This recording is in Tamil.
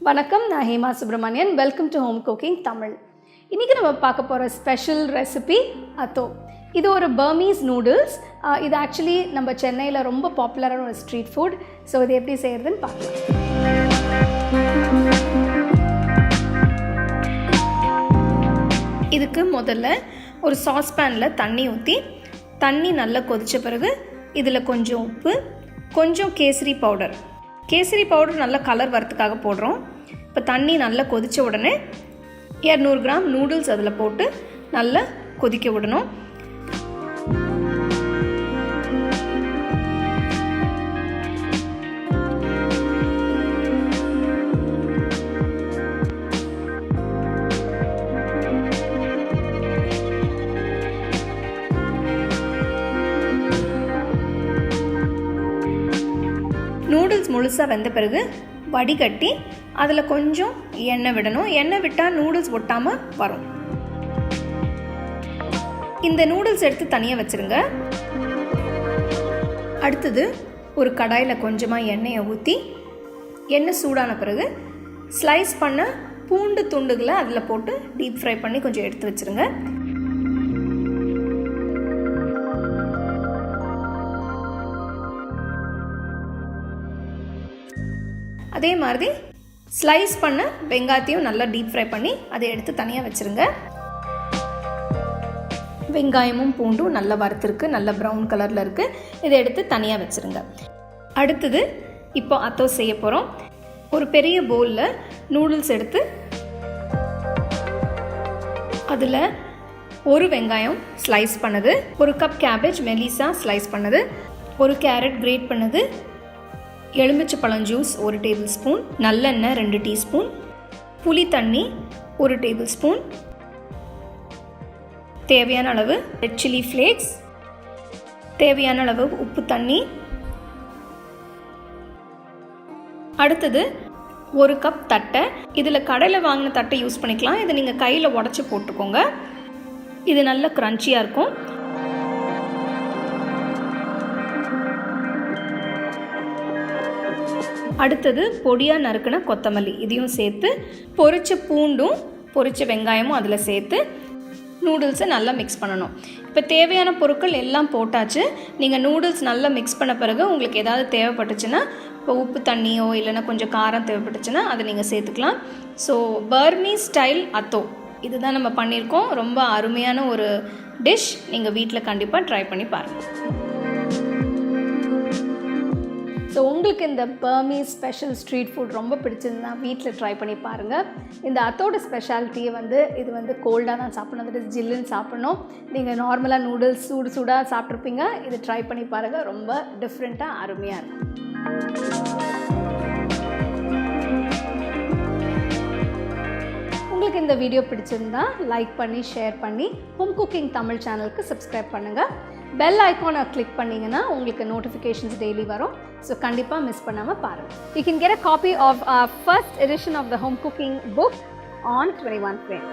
வணக்கம், நான் Hema Subramanian. Welcome to home cooking Tamil. இன்றைக்கி நம்ம பார்க்க போகிற ஸ்பெஷல் ரெசிபி அத்தோ. இது ஒரு பர்மீஸ் நூடுல்ஸ். இது ஆக்சுவலி நம்ம சென்னையில் ரொம்ப பாப்புலரான ஒரு ஸ்ட்ரீட் ஃபுட். ஸோ இது எப்படி செய்கிறதுன்னு பார்க்கலாம். இதுக்கு முதல்ல ஒரு சாஸ்பேனில் தண்ணி ஊற்றி, தண்ணி நல்லா கொதித்த பிறகு இதில் கொஞ்சம் உப்பு, கொஞ்சம் கேசரி பவுடர் நல்லா கலர் வரத்துக்காக போடுறோம். இப்போ தண்ணி நல்லா கொதித்த உடனே 200 கிராம் நூடுல்ஸ் அதில் போட்டு நல்லா கொதிக்க விடணும். நூடுல்ஸ் முழுசாக வெந்த பிறகு வடிகட்டி அதில் கொஞ்சம் எண்ணெய் விடணும். எண்ணெய் விட்டால் நூடுல்ஸ் ஒட்டாமல் வரும். இந்த நூடுல்ஸ் எடுத்து தனியாக வச்சுருங்க. அடுத்தது ஒரு கடாயில் கொஞ்சமாக எண்ணெயை ஊற்றி, எண்ணெய் சூடான பிறகு ஸ்லைஸ் பண்ண பூண்டு துண்டுகளை அதில் போட்டு டீப் ஃப்ரை பண்ணி கொஞ்சம் எடுத்து வச்சுருங்க. அதே மாதிரி ஸ்லைஸ் பண்ண வெங்காயத்தையும் நல்லா டீப் ஃப்ரை பண்ணி அதை எடுத்து தனியாக வச்சுருங்க. வெங்காயமும் பூண்டும் நல்லா வறுத்துருக்கு, நல்லா ப்ரௌன் கலரில் இருக்குது. இதை எடுத்து தனியாக வச்சுருங்க. அடுத்தது இப்போ அத்தோ செய்ய போகிறோம். ஒரு பெரிய பவுலில் நூடுல்ஸ் எடுத்து அதில் ஒரு வெங்காயம் ஸ்லைஸ் பண்ணது, ஒரு கப் கேபேஜ் மெலிசா ஸ்லைஸ் பண்ணது, ஒரு கேரட் கிரேட் பண்ணது, எலுமிச்சப்பழம் ஜூஸ் 1 டேபிள் ஸ்பூன், நல்லெண்ணெய் 2 டீஸ்பூன், புளி தண்ணி 1 டேபிள் ஸ்பூன், தேவையான அளவு ரெட் சில்லி ஃப்ளேக்ஸ், தேவையான அளவு உப்பு தண்ணி. அடுத்தது 1 கப் தட்டை. இதில் கடையில் வாங்கின தட்டை யூஸ் பண்ணிக்கலாம். இதை நீங்கள் கையில் உடச்சி போட்டுக்கோங்க. இது நல்ல க்ரன்ச்சியாக இருக்கும். அடுத்தது பொடியாக நறுக்கின கொத்தமல்லி, இதையும் சேர்த்து பொரிச்ச பூண்டும் பொரிச்ச வெங்காயமும் அதில் சேர்த்து நூடுல்ஸை நல்லா மிக்ஸ் பண்ணணும். இப்போ தேவையான பொருட்கள் எல்லாம் போட்டாச்சு. நீங்கள் நூடுல்ஸ் நல்லா மிக்ஸ் பண்ண பிறகு உங்களுக்கு ஏதாவது தேவைப்பட்டுச்சுன்னா, இப்போ உப்பு தண்ணியோ இல்லைன்னா கொஞ்சம் காரம் தேவைப்பட்டுச்சுன்னா அதை நீங்கள் சேர்த்துக்கலாம். ஸோ பர்மீஸ் ஸ்டைல் அத்தோ இதுதான் நம்ம பண்ணியிருக்கோம். ரொம்ப அருமையான ஒரு டிஷ். நீங்கள் வீட்டில் கண்டிப்பாக ட்ரை பண்ணி பாருங்கள். ஸோ உங்களுக்கு இந்த பர்மீஸ் ஸ்பெஷல் ஸ்ட்ரீட் ஃபுட் ரொம்ப பிடிச்சிருந்தா வீட்டில் ட்ரை பண்ணி பாருங்கள். இந்த அத்தோட ஸ்பெஷாலிட்டியை இது கோல்டாக தான் சாப்பிடணும், அது ஜில்லுன்னு சாப்பிடணும். நீங்கள் நார்மலாக நூடுல்ஸ் சூடாக சாப்பிட்ருப்பீங்க. இது ட்ரை பண்ணி பாருங்கள். ரொம்ப டிஃப்ரெண்ட்டாக அருமையாக இருக்கும். உங்களுக்கு இந்த வீடியோ பிடிச்சிருந்தா லைக் பண்ணி ஷேர் பண்ணி ஹோம் குக்கிங் தமிழ் சேனலுக்கு சப்ஸ்கிரைப் பண்ணுங்கள். பெல் ஐக்கானை கிளிக் பண்ணிங்கன்னா உங்களுக்கு நோட்டிஃபிகேஷன்ஸ் டெய்லி வரும். ஸோ கண்டிப்பாக மிஸ் பண்ணாமல் பாருங்கள். You can get a copy of our first edition of the home cooking book on 21 Frame.